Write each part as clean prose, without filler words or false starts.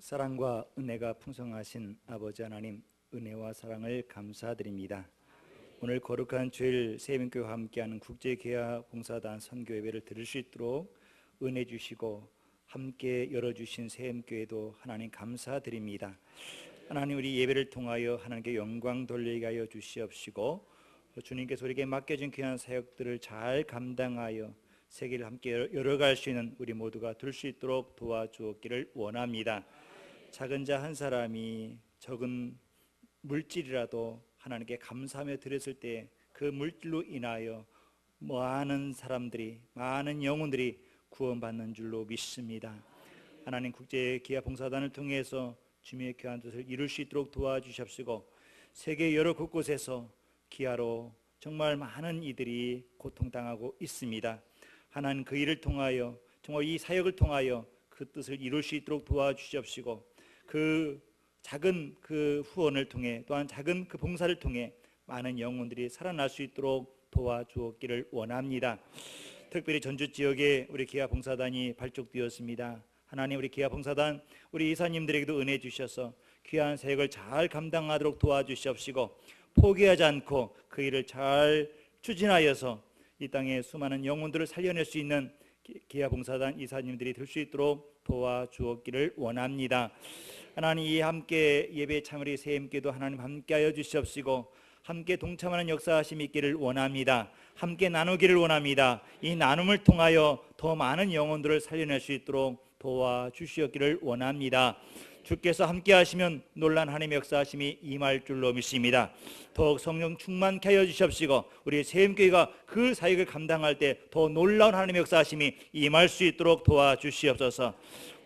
사랑과 은혜가 풍성하신 아버지 하나님, 은혜와 사랑을 감사드립니다. 오늘 거룩한 주일 세민교회와 함께하는 국제개화봉사단 선교예배를 들을 수 있도록 은혜 주시고 함께 열어주신 세민교회도 하나님 감사드립니다. 하나님, 우리 예배를 통하여 하나님께 영광 돌리게 하여 주시옵시고, 주님께서 우리에게 맡겨진 귀한 사역들을 잘 감당하여 세계를 함께 열어갈 수 있는 우리 모두가 될 수 있도록 도와주었기를 원합니다. 작은 자 한 사람이 적은 물질이라도 하나님께 감사하며 드렸을 때 그 물질로 인하여 많은 사람들이, 많은 영혼들이 구원받는 줄로 믿습니다. 하나님, 국제기아봉사단을 통해서 주님의 귀한 뜻을 이룰 수 있도록 도와주시옵시고, 세계 여러 곳곳에서 기아로 정말 많은 이들이 고통당하고 있습니다. 하나님, 그 일을 통하여, 정말 이 사역을 통하여 그 뜻을 이룰 수 있도록 도와주시옵시고, 그 작은 그 후원을 통해, 또한 작은 그 봉사를 통해 많은 영혼들이 살아날 수 있도록 도와주었기를 원합니다. 특별히 전주 지역에 우리 기아봉사단이 발족되었습니다. 하나님, 우리 기아봉사단 우리 이사님들에게도 은혜 주셔서 귀한 사역을 잘 감당하도록 도와주시옵시고, 포기하지 않고 그 일을 잘 추진하여서 이 땅에 수많은 영혼들을 살려낼 수 있는 기아봉사단 이사님들이 될 수 있도록 도와주었기를 원합니다. 하나님, 이 함께 예배에 참여리 세임께도 하나님 함께하여 주시옵시고, 함께 동참하는 역사하심이 있기를 원합니다. 함께 나누기를 원합니다. 이 나눔을 통하여 더 많은 영혼들을 살려낼 수 있도록 도와주시옵기를 원합니다. 주께서 함께 하시면 놀란 하나님의 역사하심이 임할 줄로 믿습니다. 더욱 성령 충만케 하여 주시옵시고, 우리 세임교회가 그 사역을 감당할 때 더 놀라운 하나님의 역사하심이 임할 수 있도록 도와주시옵소서.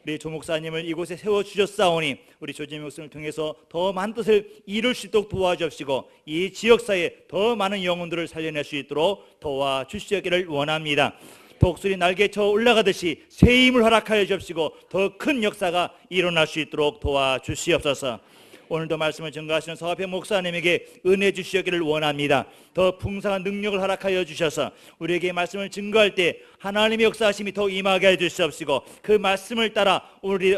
우리 조 목사님을 이곳에 세워주셨사오니 우리 조지 목사님을 통해서 더 많은 뜻을 이룰 수 있도록 도와주옵시고, 이 지역사회에 더 많은 영혼들을 살려낼 수 있도록 도와주시기를 원합니다. 독수리 날개쳐 올라가듯이 새 힘을 허락하여 주옵시고, 더 큰 역사가 일어날 수 있도록 도와주시옵소서. 오늘도 말씀을 증거하시는 서화평 목사님에게 은혜 주시기를 원합니다. 더 풍성한 능력을 허락하여 주셔서 우리에게 말씀을 증거할 때 하나님의 역사하심이 더 임하게 해주시옵시고, 그 말씀을 따라 우리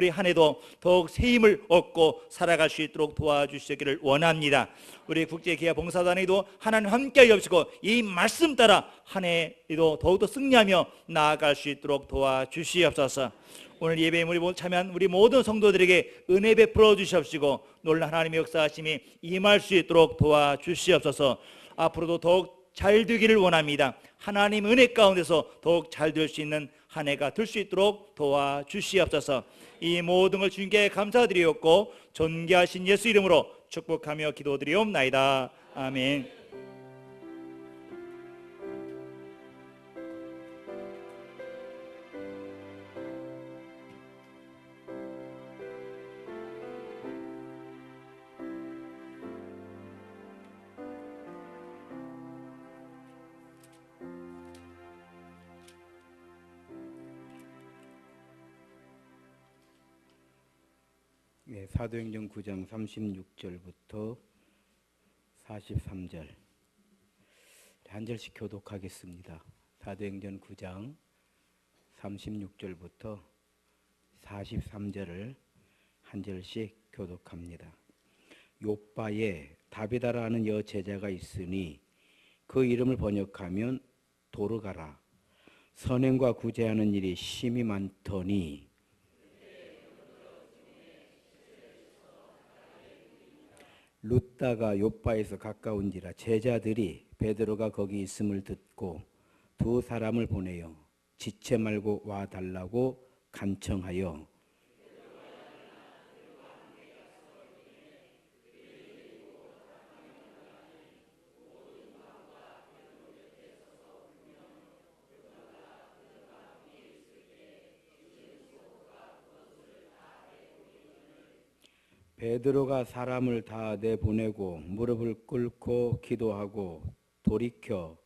한 해도 더욱 새 힘을 얻고 살아갈 수 있도록 도와주시기를 원합니다. 우리 국제기아봉사단에도 하나님 함께하여 주시고, 이 말씀 따라 한 해에도 더욱더 승리하며 나아갈 수 있도록 도와주시옵소서. 오늘 예배에 참여한 우리 모든 성도들에게 은혜 베풀어 주시옵시고, 놀란 하나님의 역사하심이 임할 수 있도록 도와주시옵소서. 앞으로도 더욱 잘 되기를 원합니다. 하나님 은혜 가운데서 더욱 잘 될 수 있는 한 해가 될 수 있도록 도와주시옵소서. 이 모든 걸 주님께 감사드리옵고 존귀하신 예수 이름으로 축복하며 기도드리옵나이다. 아멘. 네, 사도행전 9장 36절부터 43절 한 절씩 교독하겠습니다. 사도행전 9장 36절부터 43절을 한 절씩 교독합니다. 욥바에 다비다라는 여제자가 있으니 그 이름을 번역하면 도르가라. 선행과 구제하는 일이 심히 많더니 룻다가 욥바에서 가까운지라 제자들이 베드로가 거기 있음을 듣고 두 사람을 보내어 지체 말고 와달라고 간청하여 베드로가 사람을 다 내보내고 무릎을 꿇고 기도하고 돌이켜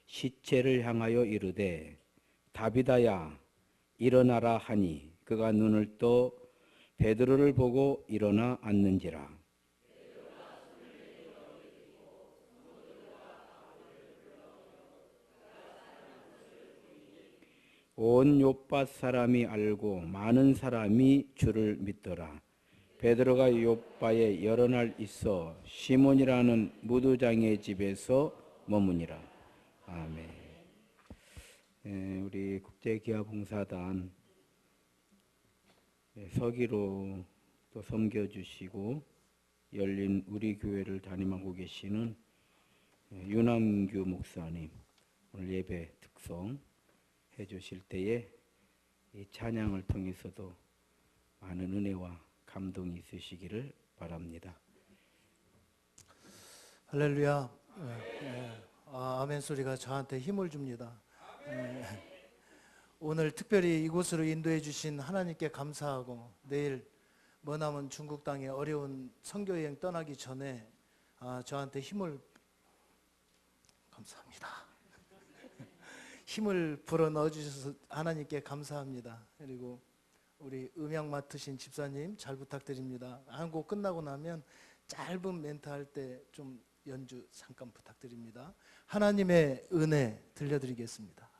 시체를 향하여 이르되 다비다야 일어나라 하니 그가 눈을 떠 베드로를 보고 일어나 앉는지라. 온 욥밭 사람이 알고 많은 사람이 주를 믿더라. 베드로가 욥바에 여러 날 있어 시몬이라는 무두장의 집에서 머무니라. 아멘. 우리 국제기아봉사단 서기로 또 섬겨주시고 열린 우리 교회를 담임하고 계시는 윤남규 목사님, 오늘 예배 특성 해주실 때에 이 찬양을 통해서도 많은 은혜와 감동이 있으시기를 바랍니다. 할렐루야. 아멘 소리가 저한테 힘을 줍니다. 오늘 특별히 이곳으로 인도해 주신 하나님께 감사하고, 내일 머나먼 중국 땅에 어려운 선교여행 떠나기 전에 저한테 힘을, 감사합니다. 힘을 불어 넣어주셔서 하나님께 감사합니다. 그리고 우리 음향 맡으신 집사님 잘 부탁드립니다. 한 곡 끝나고 나면 짧은 멘트 할 때 좀 연주 잠깐 부탁드립니다. 하나님의 은혜 들려드리겠습니다.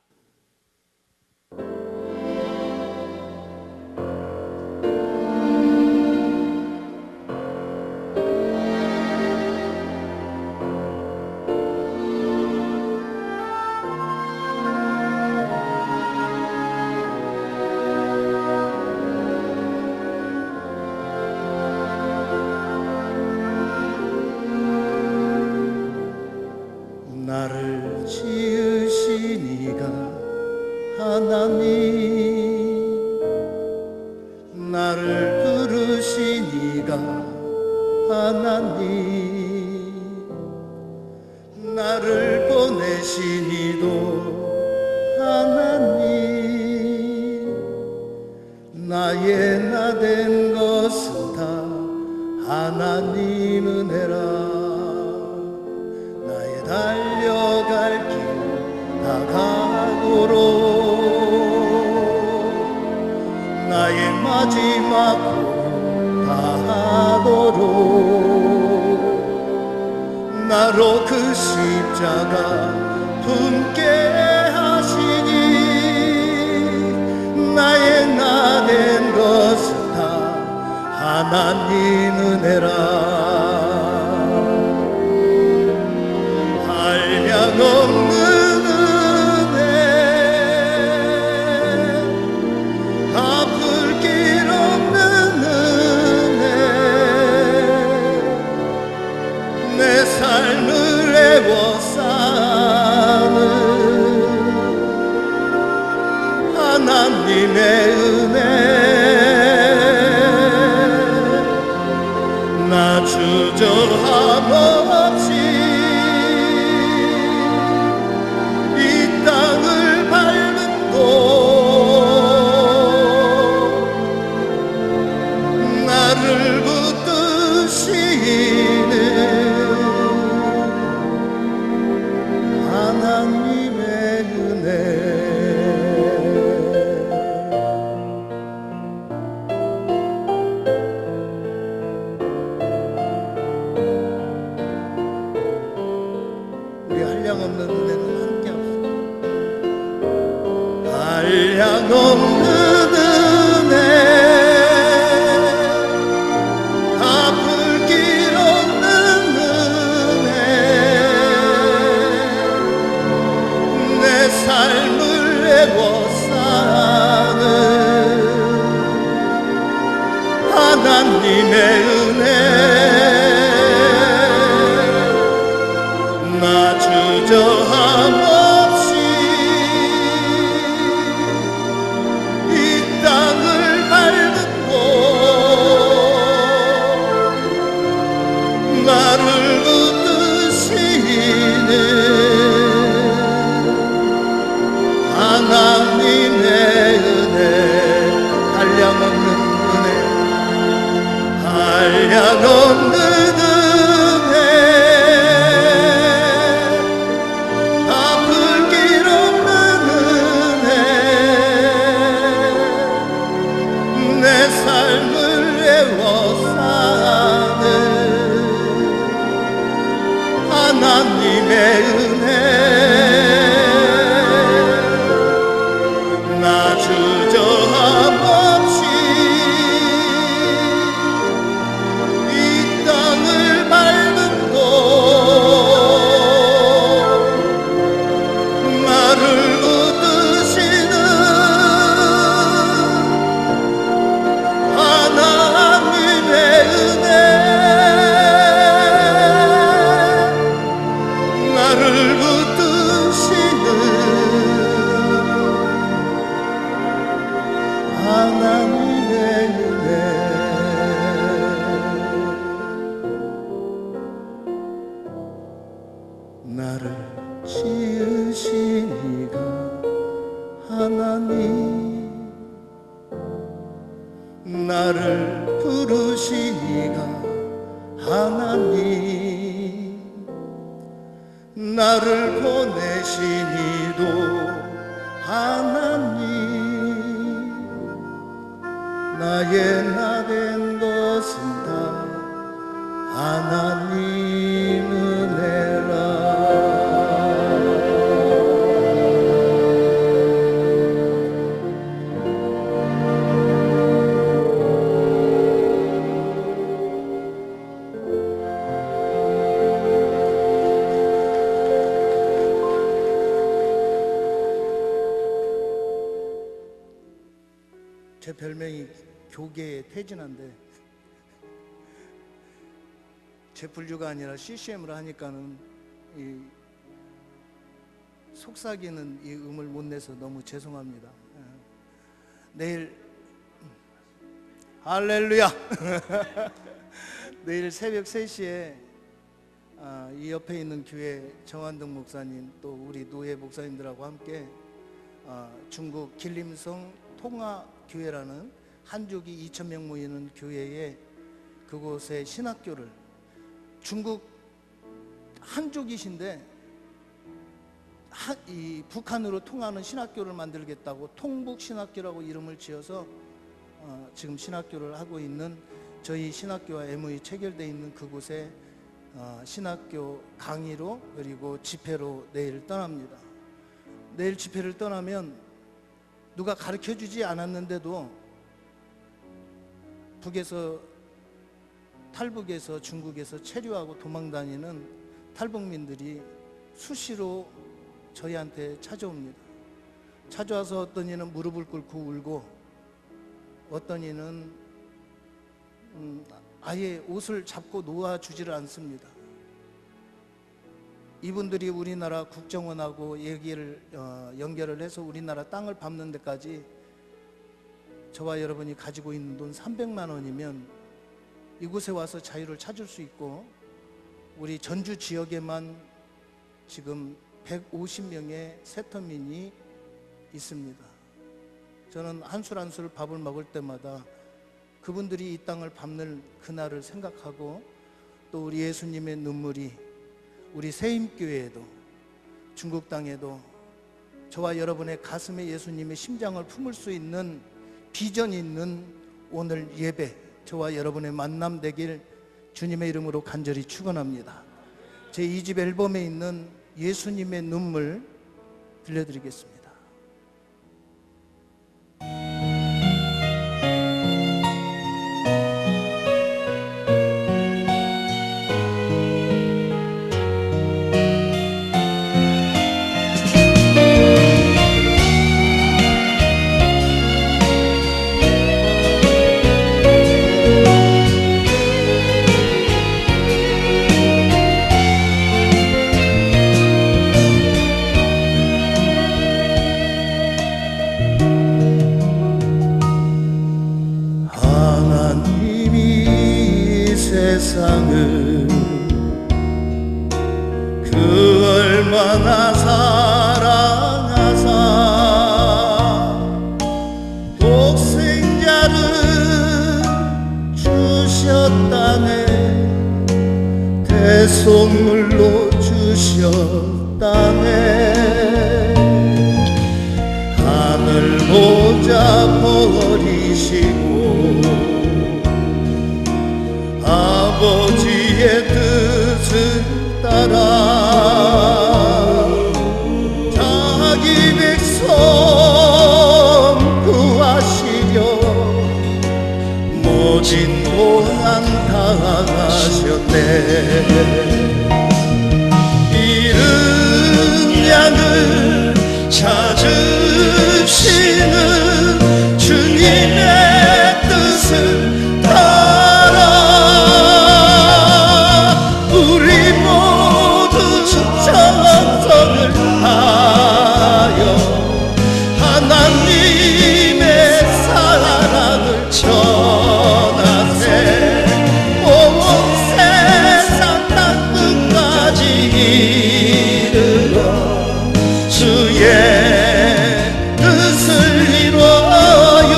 나를 지으신 이가 하나님, 나를 부르신 이가 하나님, 나를 보내신 이도 하나님, 나의 나 된 것은 다 하나님 은혜라. 달려갈 길 다가도록, 나의 마지막 길 다하도록, 나로 그 십자가 품게 하시니, 나의 나 된 것은 다 하나님 은혜라. 없는 은혜, 갚을 길 없는 은혜, 내 삶을 애워싸는 하나님의 은혜, 나 주저함 없이 땅을 밟은 곳, 나를 붙드시는 하나님의 은혜. 우리 한량 없는 은혜는 함께 합시다. 한량 없는 은혜, 갚을 길 없는 은혜, 내 삶을 애워싸는 하나님의 은혜, 나 주저함 없이 이 땅을 밟은 곳, 나를 붙드시는 하나님의 은혜, 한량 없는 은혜, 한량 없는 은혜, 갚을 길 없는 은혜, 내 삶을 애워싸는 하나님의 은혜, 나 나를 부르시니가 하나님, 나를 보내시니도 하나님, 나의 나 된 것은 다 하나님 은혜라. 제 별명이 교계의 태진한데, 제 분류가 아니라 CCM으로 하니까는 이 속삭이는 이 음을 못 내서 너무 죄송합니다. 내일 할렐루야 내일 새벽 3시에 이 옆에 있는 교회 정한동 목사님 또 우리 노예 목사님들하고 함께 중국 길림성 통화교회라는 한족이 2,000명 모이는 교회에 그곳에 신학교를, 중국 한족이신데 이 북한으로 통하는 신학교를 만들겠다고 통북신학교라고 이름을 지어서 지금 신학교를 하고 있는, 저희 신학교와 MOU 체결되어 있는 그곳에 신학교 강의로 그리고 집회로 내일 떠납니다. 내일 집회를 떠나면 누가 가르쳐주지 않았는데도 북에서, 탈북에서 중국에서 체류하고 도망다니는 탈북민들이 수시로 저희한테 찾아옵니다. 찾아와서 어떤 이는 무릎을 꿇고 울고, 어떤 이는 아예 옷을 잡고 놓아주지를 않습니다. 이분들이 우리나라 국정원하고 얘기를 연결을 해서 우리나라 땅을 밟는 데까지 저와 여러분이 가지고 있는 돈 300만 원이면 이곳에 와서 자유를 찾을 수 있고, 우리 전주 지역에만 지금 150명의 세터민이 있습니다. 저는 한술 한술 밥을 먹을 때마다 그분들이 이 땅을 밟는 그날을 생각하고, 또 우리 예수님의 눈물이 우리 세임교회에도 중국 땅에도 저와 여러분의 가슴에 예수님의 심장을 품을 수 있는 비전 있는 오늘 예배, 저와 여러분의 만남 되길 주님의 이름으로 간절히 축원합니다. 제 2집 앨범에 있는 예수님의 눈물 들려드리겠습니다. 세상을 그 얼마나 사랑하사 독생자를 주셨다네, 대속물로 주셨다네. 하늘 보자 버리시고 아버지의 뜻을 따라 자기 백성 구하시려 모진 고난 당하셨네. 이른 양을 찾으시는 주님의 뜻을 따라 우리 모두 찬송을 하여 하나님의 사랑을 전하세. 온 세상 땅끝까지 이르러 주의 뜻을 이루어요.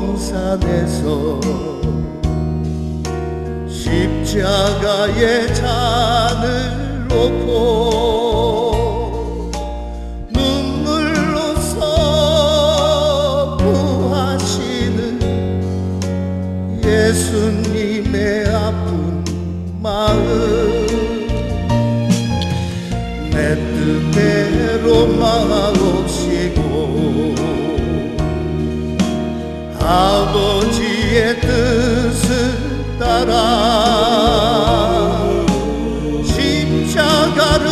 동산에서 십자가의 잔을 놓고 눈물로서 구하시는 예수님의 아픈 마음, 내 뜻대로 마옵시고 아버지의 뜻을 따라 십자가를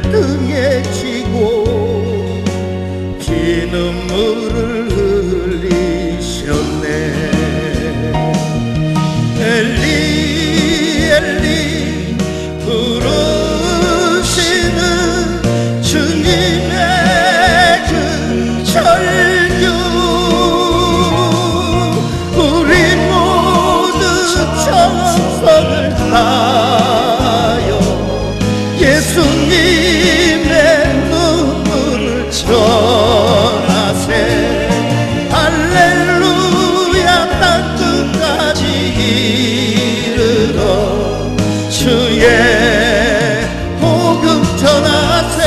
등에 지고 피눈물을 흘리셨네. 엘리 엘리 부르시는 주님의 그 절규, 우리 모두 찬송을 하여 예수님의 눈물을 전하세. 할렐루야 땅끝까지 이르러 주의 복음 전하세.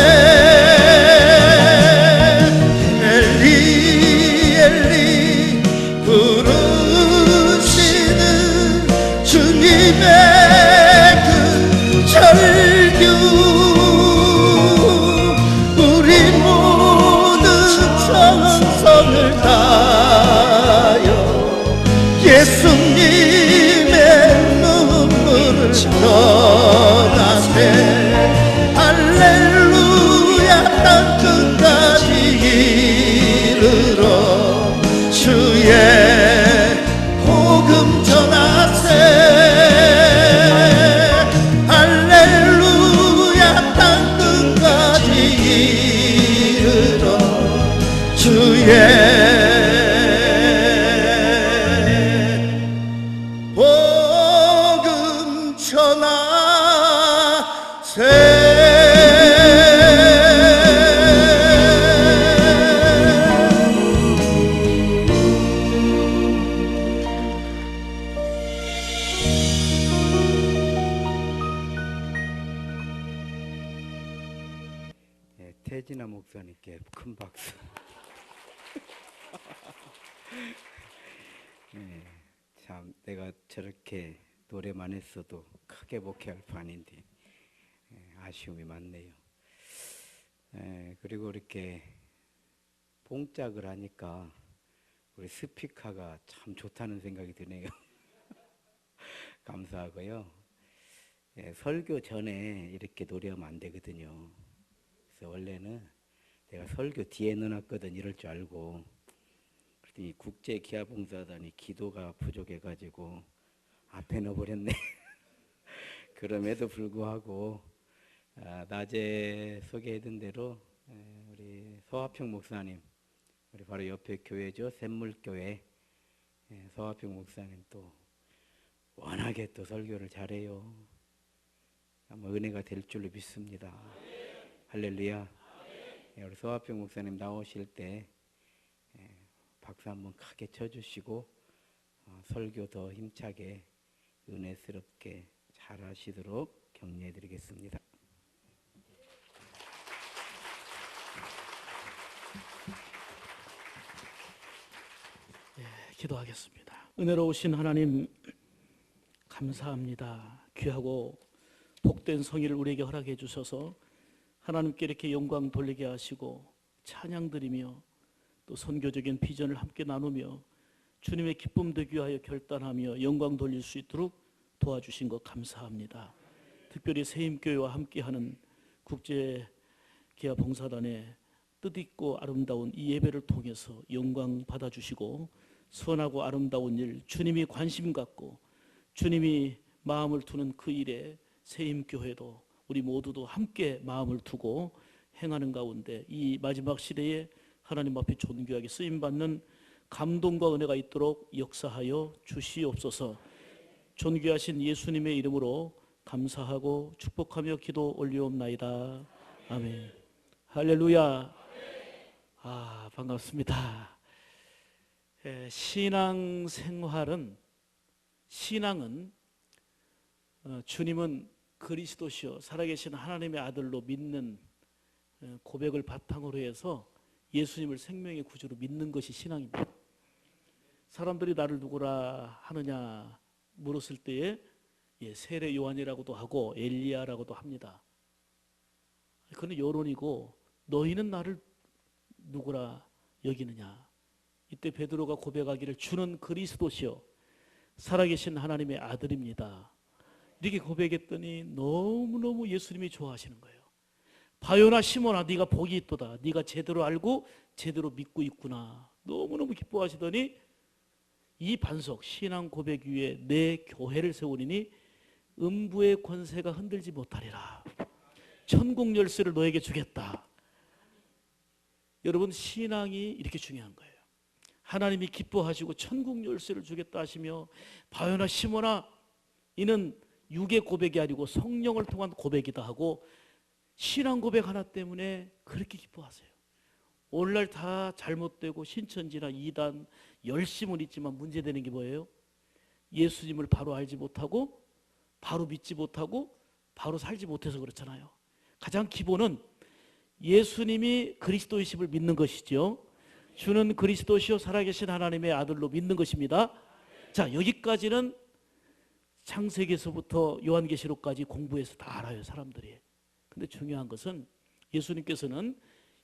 엘리 엘리 부르시는 주님의 그 절규, 우리 모두 찬송을 다하여 예수님의 눈물을 전하세. 할렐루야 땅끝까지 이르러 주의 복음 전하세. 할렐루야 땅끝까지 이르러 주의 복음 전하세. 네, 태진아 목사님께 큰 박수. 네, 참 내가 저렇게 노래만 했어도 크게 목회할 판인데 아쉬움이 많네요. 그리고 이렇게 봉짝을 하니까 우리 스피커가 참 좋다는 생각이 드네요. 감사하고요. 설교 전에 이렇게 노래하면 안 되거든요. 그래서 원래는 내가 설교 뒤에 넣어놨거든 이럴 줄 알고, 그랬더니 국제기아봉사단이 기도가 부족해가지고 앞에 넣어버렸네. 그럼에도 불구하고 낮에 소개해둔 대로 우리 서화평 목사님, 우리 바로 옆에 교회죠, 샘물교회 서화평 목사님 또 워낙에 또 설교를 잘해요. 아마 은혜가 될 줄로 믿습니다. 할렐루야. 우리 서화평 목사님 나오실 때 박수 한번 크게 쳐주시고 설교 더 힘차게 은혜스럽게 잘 하시도록 격려해 드리겠습니다. 기도하겠습니다. 은혜로우신 하나님 감사합니다. 귀하고 복된 성의를 우리에게 허락해 주셔서 하나님께 이렇게 영광 돌리게 하시고 찬양 드리며 또 선교적인 비전을 함께 나누며 주님의 기쁨 되기 위하여 결단하며 영광 돌릴 수 있도록 도와주신 것 감사합니다. 특별히 세임교회와 함께하는 국제기아봉사단의 뜻있고 아름다운 이 예배를 통해서 영광 받아주시고 선하고 아름다운 일, 주님이 관심 갖고 주님이 마음을 두는 그 일에 세임교회도 우리 모두도 함께 마음을 두고 행하는 가운데 이 마지막 시대에 하나님 앞에 존귀하게 쓰임받는 감동과 은혜가 있도록 역사하여 주시옵소서. 존귀하신 예수님의 이름으로 감사하고 축복하며 기도 올리옵나이다. 아멘. 할렐루야. 반갑습니다. 신앙은 주님은 그리스도시요 살아계신 하나님의 아들로 믿는 고백을 바탕으로 해서 예수님을 생명의 구주로 믿는 것이 신앙입니다. 사람들이 나를 누구라 하느냐 물었을 때에 세례 요한이라고도 하고 엘리야라고도 합니다. 그건 여론이고 너희는 나를 누구라 여기느냐. 이때 베드로가 고백하기를 주는 그리스도시요 살아계신 하나님의 아들입니다. 이렇게 고백했더니 너무너무 예수님이 좋아하시는 거예요. 바요나 시몬아 네가 복이 있도다. 네가 제대로 알고 제대로 믿고 있구나. 너무너무 기뻐하시더니 이 반석 신앙 고백 위에 내 교회를 세우리니 음부의 권세가 흔들지 못하리라. 천국 열쇠를 너에게 주겠다. 여러분 신앙이 이렇게 중요한 거예요. 하나님이 기뻐하시고 천국 열쇠를 주겠다 하시며 바요나 시몬아 이는 육의 고백이 아니고 성령을 통한 고백이다 하고 신앙 고백 하나 때문에 그렇게 기뻐하세요. 오늘날 다 잘못되고 신천지나 이단 열심은 있지만 문제되는 게 뭐예요? 예수님을 바로 알지 못하고 바로 믿지 못하고 바로 살지 못해서 그렇잖아요. 가장 기본은 예수님이 그리스도이심을 믿는 것이죠. 주는 그리스도시요 살아계신 하나님의 아들로 믿는 것입니다. 자, 여기까지는 창세기에서부터 요한계시록까지 공부해서 다 알아요, 사람들이. 근데 중요한 것은 예수님께서는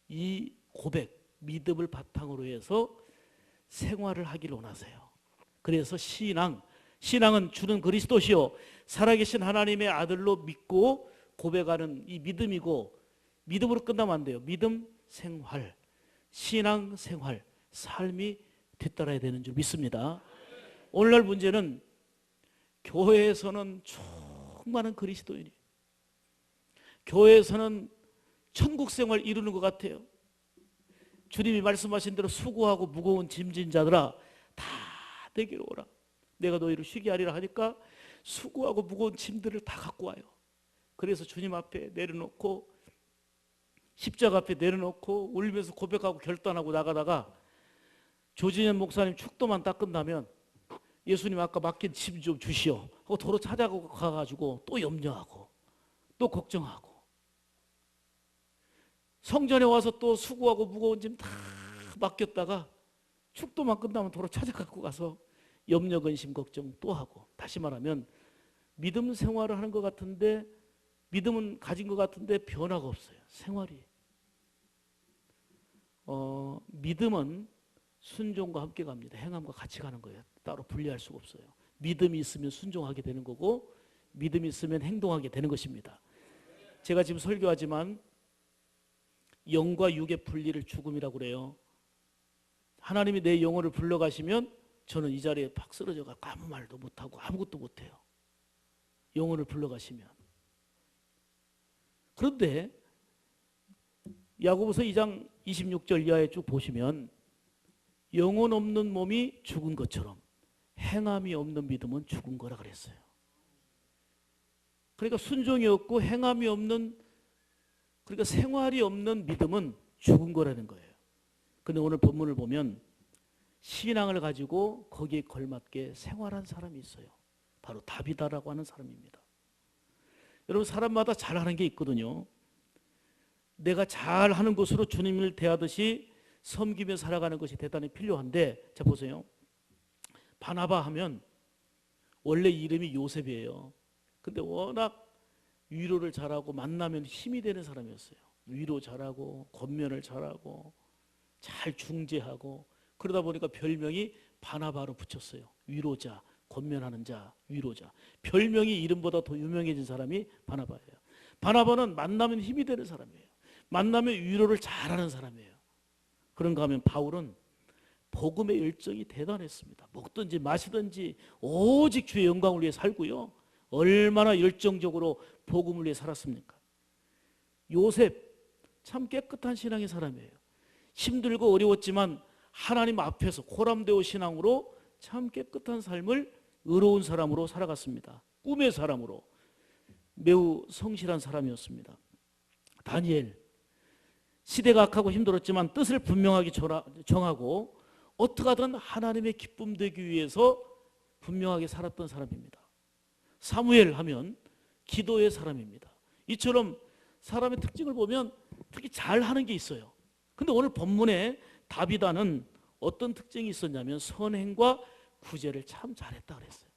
이 고백, 믿음을 바탕으로 해서 생활을 하기를 원하세요. 그래서 신앙은 주는 그리스도시요 살아계신 하나님의 아들로 믿고 고백하는 이 믿음이고, 믿음으로 끝나면 안 돼요. 믿음 생활, 신앙 생활, 삶이 뒤따라야 되는 줄 믿습니다. 오늘날 문제는 교회에서는 충만한 그리스도인이, 교회에서는 천국 생활 이루는 것 같아요. 주님이 말씀하신 대로 수고하고 무거운 짐진 자들아 다 내게로 오라. 내가 너희를 쉬게 하리라 하니까 수고하고 무거운 짐들을 다 갖고 와요. 그래서 주님 앞에 내려놓고 십자가 앞에 내려놓고 울면서 고백하고 결단하고 나가다가 조진현 목사님 축도만 딱 끝나면 예수님 아까 맡긴 짐 좀 주시오 하고 도로 찾아가가지고 또 염려하고 또 걱정하고 성전에 와서 또 수고하고 무거운 짐 다 맡겼다가 축도만 끝나면 도로 찾아갖고 가서 염려, 근심, 걱정 또 하고, 다시 말하면 믿음 생활을 하는 것 같은데, 믿음은 가진 것 같은데 변화가 없어요. 생활이. 믿음은 순종과 함께 갑니다. 행함과 같이 가는 거예요. 따로 분리할 수가 없어요. 믿음이 있으면 순종하게 되는 거고 믿음이 있으면 행동하게 되는 것입니다. 제가 지금 설교하지만 영과 육의 분리를 죽음이라고 그래요. 하나님이 내 영혼을 불러가시면 저는 이 자리에 팍 쓰러져가 아무 말도 못하고 아무것도 못해요. 영혼을 불러가시면. 그런데 야고보서 2장 26절 이하에 쭉 보시면 영혼 없는 몸이 죽은 것처럼 행함이 없는 믿음은 죽은 거라 그랬어요. 그러니까 순종이 없고 행함이 없는, 그러니까 생활이 없는 믿음은 죽은 거라는 거예요. 근데 오늘 본문을 보면 신앙을 가지고 거기에 걸맞게 생활한 사람이 있어요. 바로 다비다라고 하는 사람입니다. 여러분 사람마다 잘하는 게 있거든요. 내가 잘하는 것으로 주님을 대하듯이 섬기며 살아가는 것이 대단히 필요한데, 자 보세요. 바나바 하면 원래 이름이 요셉이에요. 근데 워낙 위로를 잘하고 만나면 힘이 되는 사람이었어요. 위로 잘하고 권면을 잘하고 잘 중재하고, 그러다 보니까 별명이 바나바로 붙였어요. 위로자, 권면하는 자, 위로자. 별명이 이름보다 더 유명해진 사람이 바나바예요. 바나바는 만나면 힘이 되는 사람이에요. 만나면 위로를 잘하는 사람이에요. 그런가 하면 바울은 복음의 열정이 대단했습니다. 먹든지 마시든지 오직 주의 영광을 위해 살고요. 얼마나 열정적으로 복음을 위해 살았습니까? 요셉 참 깨끗한 신앙의 사람이에요. 힘들고 어려웠지만 하나님 앞에서 고람되어 신앙으로 참 깨끗한 삶을 의로운 사람으로 살아갔습니다. 꿈의 사람으로 매우 성실한 사람이었습니다. 다니엘 시대가 악하고 힘들었지만 뜻을 분명하게 정하고 어떻게 하든 하나님의 기쁨 되기 위해서 분명하게 살았던 사람입니다. 사무엘 하면 기도의 사람입니다. 이처럼 사람의 특징을 보면 특히 잘하는 게 있어요. 근데 오늘 본문에 다비다는 어떤 특징이 있었냐면 선행과 구제를 참 잘했다 그랬어요.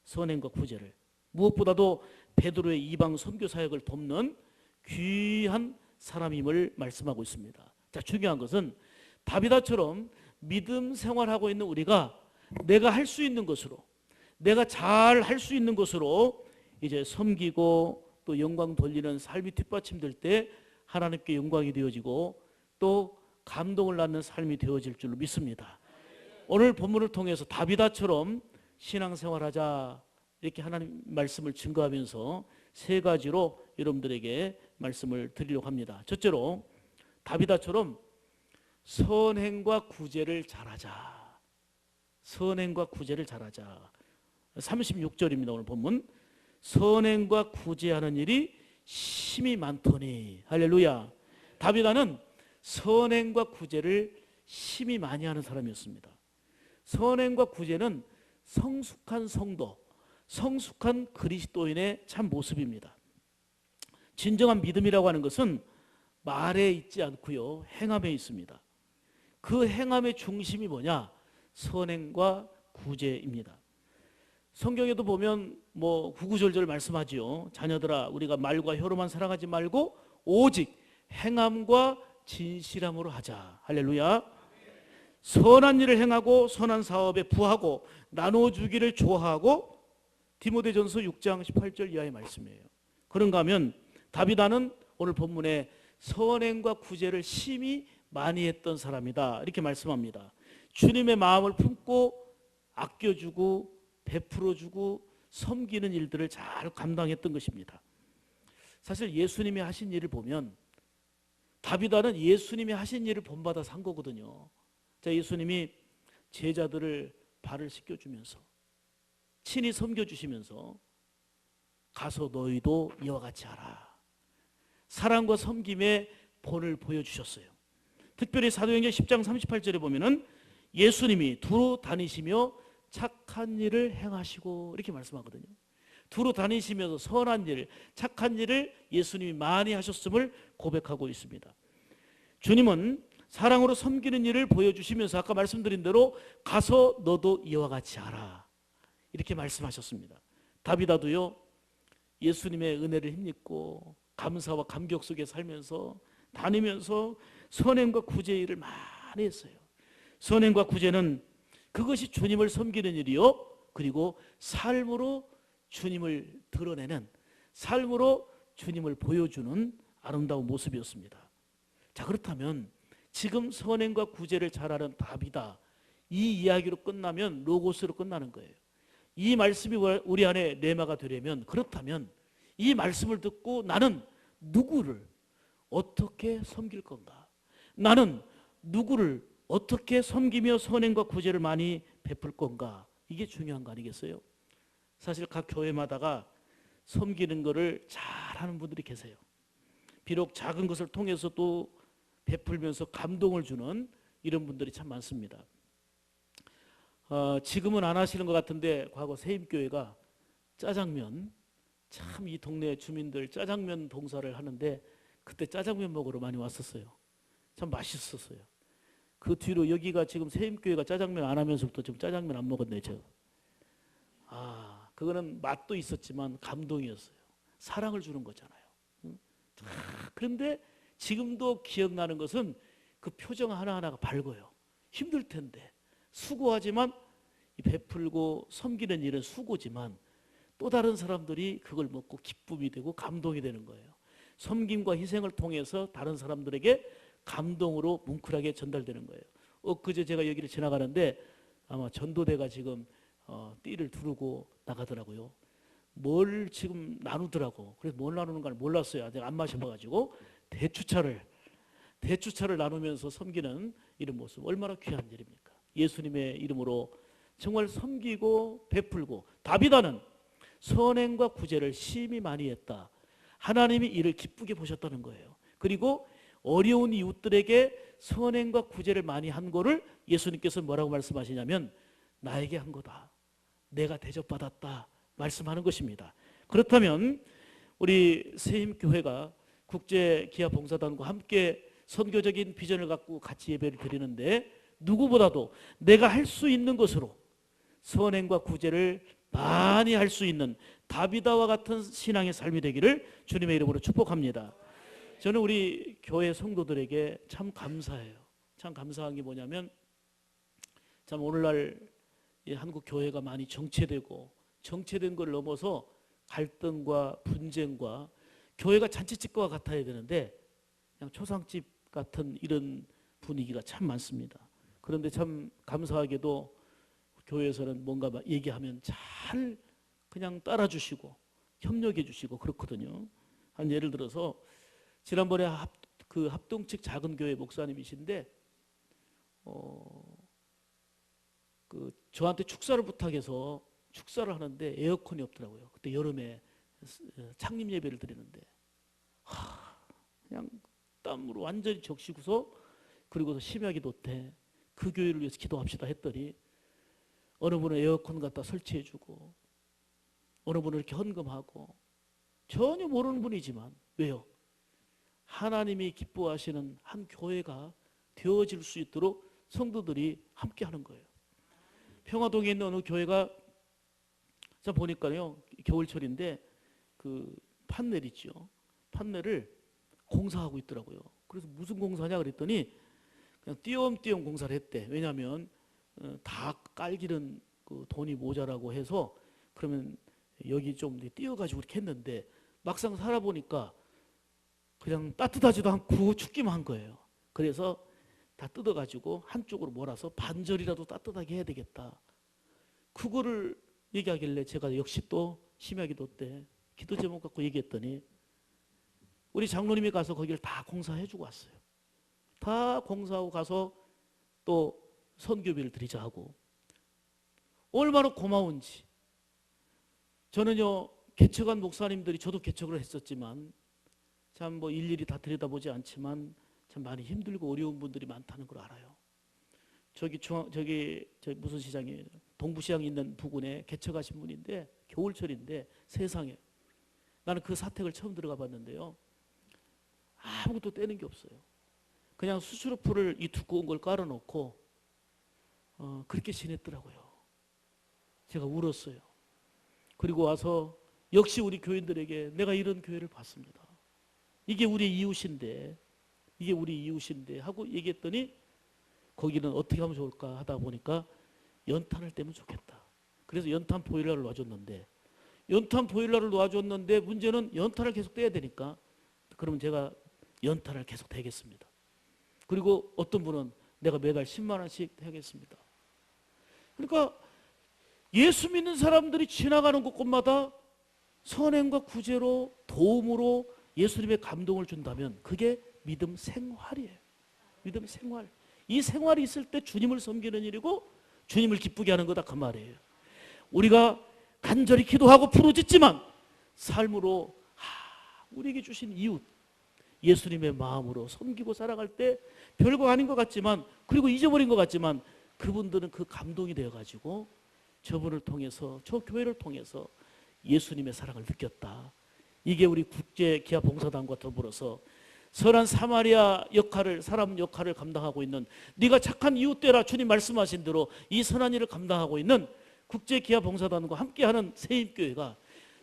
선행과 구제를. 무엇보다도 베드로의 이방 선교 사역을 돕는 귀한 사람임을 말씀하고 있습니다. 자, 중요한 것은 다비다처럼 믿음 생활하고 있는 우리가 내가 할 수 있는 것으로, 내가 잘 할 수 있는 것으로 이제 섬기고 또 영광 돌리는 삶이 뒷받침될 때 하나님께 영광이 되어지고 또 감동을 낳는 삶이 되어질 줄로 믿습니다. 오늘 본문을 통해서 다비다처럼 신앙생활하자 이렇게 하나님 말씀을 증거하면서 세 가지로 여러분들에게 말씀을 드리려고 합니다. 첫째로 다비다처럼 선행과 구제를 잘하자. 선행과 구제를 잘하자. 36절입니다. 오늘 본문. 선행과 구제하는 일이 심히 많더니. 할렐루야. 다비다는 선행과 구제를 심히 많이 하는 사람이었습니다. 선행과 구제는 성숙한 성도, 성숙한 그리스도인의 참 모습입니다. 진정한 믿음이라고 하는 것은 말에 있지 않고요, 행함에 있습니다. 그 행함의 중심이 뭐냐? 선행과 구제입니다. 성경에도 보면 구구절절 말씀하지요. 자녀들아, 우리가 말과 혀로만 사랑하지 말고 오직 행함과 진실함으로 하자. 할렐루야. 선한 일을 행하고 선한 사업에 부하고 나눠주기를 좋아하고, 디모데전서 6장 18절 이하의 말씀이에요. 그런가 하면 다비다는 오늘 본문에 선행과 구제를 심히 많이 했던 사람이다 이렇게 말씀합니다. 주님의 마음을 품고 아껴주고 베풀어주고 섬기는 일들을 잘 감당했던 것입니다. 사실 예수님이 하신 일을 보면 다비다는 예수님이 하신 일을 본받아 산 거거든요. 자, 예수님이 제자들을 발을 씻겨주면서 친히 섬겨주시면서 가서 너희도 이와 같이 하라. 사랑과 섬김의 본을 보여주셨어요. 특별히 사도행전 10장 38절에 보면은 예수님이 두루 다니시며 착한 일을 행하시고 이렇게 말씀하거든요. 두루 다니시면서 선한 일, 착한 일을 예수님이 많이 하셨음을 고백하고 있습니다. 주님은 사랑으로 섬기는 일을 보여주시면서 아까 말씀드린 대로 가서 너도 이와 같이 하라 이렇게 말씀하셨습니다. 다비다도요, 예수님의 은혜를 힘입고 감사와 감격 속에 살면서 다니면서 선행과 구제의 일을 많이 했어요. 선행과 구제는 그것이 주님을 섬기는 일이요, 그리고 삶으로 주님을 드러내는, 삶으로 주님을 보여주는 아름다운 모습이었습니다. 자, 그렇다면 지금 선행과 구제를 잘하는 다비다, 이 이야기로 끝나면 로고스로 끝나는 거예요. 이 말씀이 우리 안에 레마가 되려면, 그렇다면 이 말씀을 듣고 나는 누구를 어떻게 섬길 건가? 나는 누구를 어떻게 섬기며 선행과 구제를 많이 베풀 건가? 이게 중요한 거 아니겠어요? 사실 각 교회마다가 섬기는 것을 잘하는 분들이 계세요. 비록 작은 것을 통해서도 베풀면서 감동을 주는 이런 분들이 참 많습니다. 지금은 안 하시는 것 같은데 과거 세임교회가 짜장면, 참 이 동네 주민들 짜장면 봉사를 하는데 그때 짜장면 먹으러 많이 왔었어요. 참 맛있었어요. 그 뒤로 여기가 지금 세임교회가 짜장면 안 하면서부터 지금 짜장면 안 먹었네 저. 그거는 맛도 있었지만 감동이었어요. 사랑을 주는 거잖아요. 그런데 지금도 기억나는 것은 그 표정 하나하나가 밝아요. 힘들 텐데 수고하지만 베풀고 섬기는 일은 수고지만 또 다른 사람들이 그걸 먹고 기쁨이 되고 감동이 되는 거예요. 섬김과 희생을 통해서 다른 사람들에게 감동으로 뭉클하게 전달되는 거예요. 그제 제가 여기를 지나가는데 아마 전도대가 지금 띠를 두르고 나가더라고요. 뭘 지금 나누더라고. 그래서 뭘 나누는가를 몰랐어요. 내가 안 마셔봐가지고 대추차를 나누면서 섬기는 이런 모습, 얼마나 귀한 일입니까? 예수님의 이름으로 정말 섬기고 베풀고, 다비다는 선행과 구제를 심히 많이 했다. 하나님이 이를 기쁘게 보셨다는 거예요. 그리고 어려운 이웃들에게 선행과 구제를 많이 한 거를 예수님께서 뭐라고 말씀하시냐면 나에게 한 거다. 내가 대접받았다. 말씀하는 것입니다. 그렇다면 우리 세임교회가 국제기아봉사단과 함께 선교적인 비전을 갖고 같이 예배를 드리는데 누구보다도 내가 할 수 있는 것으로 선행과 구제를 많이 할 수 있는 다비다와 같은 신앙의 삶이 되기를 주님의 이름으로 축복합니다. 저는 우리 교회 성도들에게 참 감사해요. 참 감사한 게 뭐냐면 참 오늘날 한국 교회가 많이 정체되고 정체된 걸 넘어서 갈등과 분쟁과 교회가 잔치집과 같아야 되는데 그냥 초상집 같은 이런 분위기가 참 많습니다. 그런데 참 감사하게도 교회에서는 뭔가 얘기하면 잘 그냥 따라주시고 협력해 주시고 그렇거든요. 한 예를 들어서 지난번에 합동 측 작은 교회 목사님이신데 저한테 축사를 부탁해서 축사를 하는데 에어컨이 없더라고요. 그때 여름에 창립 예배를 드리는데 그냥 땀으로 완전히 적시고서 그리고서 심야기도 때 그 교회를 위해서 기도합시다 했더니 어느 분은 에어컨 갖다 설치해주고 어느 분은 이렇게 헌금하고 전혀 모르는 분이지만 왜요? 하나님이 기뻐하시는 한 교회가 되어질 수 있도록 성도들이 함께 하는 거예요. 평화동에 있는 어느 교회가 자 보니까요 겨울철인데 그 판넬 있죠. 판넬을 공사하고 있더라고요. 그래서 무슨 공사냐 그랬더니 그냥 띄엄띄엄 공사를 했대. 왜냐하면 다 깔기는 그 돈이 모자라고 해서 그러면 여기 좀 띄어가지고 이렇게 했는데 막상 살아보니까 그냥 따뜻하지도 않고 춥기만 한 거예요. 그래서 다 뜯어가지고 한쪽으로 몰아서 반절이라도 따뜻하게 해야 되겠다. 그거를 얘기하길래 제가 역시 또 심야기도 때 기도 제목 갖고 얘기했더니 우리 장로님이 가서 거기를 다 공사해주고 왔어요. 다 공사하고 가서 또 선교비를 드리자 하고 얼마나 고마운지. 저는요 개척한 목사님들이 저도 개척을 했었지만 참 뭐 일일이 다 들여다보지 않지만 참 많이 힘들고 어려운 분들이 많다는 걸 알아요. 저기 무슨 시장이에요? 동부시장에 있는 부근에 개척하신 분인데 겨울철인데 세상에 나는 그 사택을 처음 들어가 봤는데요. 아무것도 떼는 게 없어요. 그냥 수시로풀을 이 두꺼운 걸 깔아놓고 그렇게 지냈더라고요. 제가 울었어요. 그리고 와서 역시 우리 교인들에게 내가 이런 교회를 봤습니다. 이게 우리 이웃인데 하고 얘기했더니 거기는 어떻게 하면 좋을까 하다 보니까 연탄을 떼면 좋겠다. 그래서 연탄 보일러를 놔줬는데 문제는 연탄을 계속 떼야 되니까 그러면 제가 연탄을 계속 대겠습니다. 그리고 어떤 분은 내가 매달 10만 원씩 하겠습니다. 그러니까 예수 믿는 사람들이 지나가는 곳곳마다 선행과 구제로 도움으로 예수님의 감동을 준다면 그게 믿음 생활이에요. 믿음 생활. 이 생활이 있을 때 주님을 섬기는 일이고 주님을 기쁘게 하는 거다 그 말이에요. 우리가 간절히 기도하고 부르짖지만 삶으로 우리에게 주신 이웃 예수님의 마음으로 섬기고 살아갈 때 별거 아닌 것 같지만 그리고 잊어버린 것 같지만 그분들은 그 감동이 되어가지고 저분을 통해서 저 교회를 통해서 예수님의 사랑을 느꼈다. 이게 우리 국제기아봉사단과 더불어서 선한 사마리아 역할을 사람 역할을 감당하고 있는 네가 착한 이웃 되라 주님 말씀하신 대로 이 선한 일을 감당하고 있는 국제기아봉사단과 함께하는 세임교회가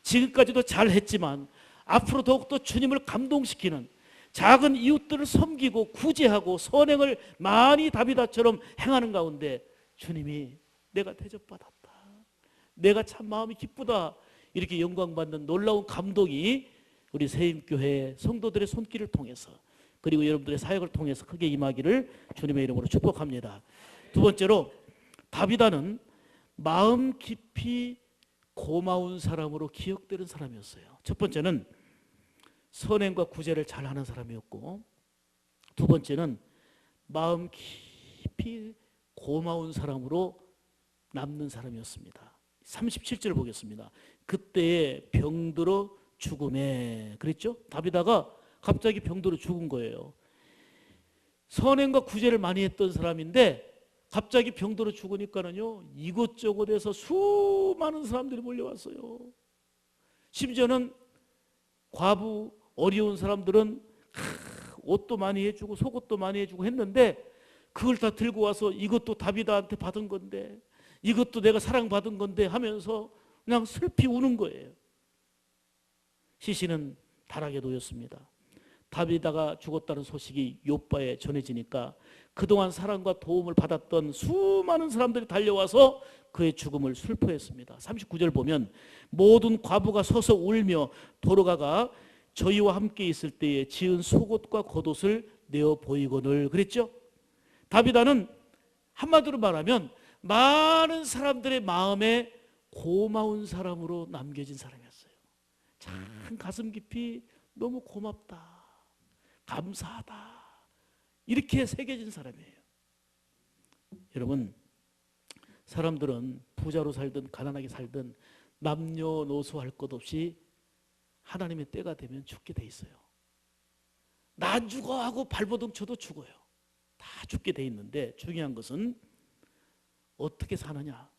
지금까지도 잘했지만 앞으로 더욱더 주님을 감동시키는 작은 이웃들을 섬기고 구제하고 선행을 많이 다비다처럼 행하는 가운데 주님이 내가 대접받았다. 내가 참 마음이 기쁘다. 이렇게 영광받는 놀라운 감동이 우리 세임교회 성도들의 손길을 통해서 그리고 여러분들의 사역을 통해서 크게 임하기를 주님의 이름으로 축복합니다. 두 번째로 다비다는 마음 깊이 고마운 사람으로 기억되는 사람이었어요. 첫 번째는 선행과 구제를 잘하는 사람이었고 두 번째는 마음 깊이 고마운 사람으로 남는 사람이었습니다. 37절 보겠습니다. 그때에 병들어 죽음에 그랬죠? 다비다가 갑자기 병들어 죽은 거예요. 선행과 구제를 많이 했던 사람인데 갑자기 병들어 죽으니까는요, 이곳저곳에서 수많은 사람들이 몰려왔어요. 심지어는 과부, 어려운 사람들은 옷도 많이 해주고 속옷도 많이 해주고 했는데, 그걸 다 들고 와서 이것도 다비다한테 받은 건데, 이것도 내가 사랑받은 건데 하면서 그냥 슬피 우는 거예요. 시신은 다락에 놓였습니다. 다비다가 죽었다는 소식이 욥바에 전해지니까 그동안 사랑과 도움을 받았던 수많은 사람들이 달려와서 그의 죽음을 슬퍼했습니다. 39절 보면 모든 과부가 서서 울며 도로가가 저희와 함께 있을 때에 지은 속옷과 겉옷을 내어 보이거늘 그랬죠. 다비다는 한마디로 말하면 많은 사람들의 마음에 고마운 사람으로 남겨진 사람이었어요. 참 가슴 깊이 너무 고맙다, 감사하다, 이렇게 새겨진 사람이에요. 여러분, 사람들은 부자로 살든 가난하게 살든 남녀노소 할 것 없이 하나님의 때가 되면 죽게 돼 있어요. 나 안 죽어 하고 발버둥 쳐도 죽어요. 다 죽게 돼 있는데 중요한 것은 어떻게 사느냐,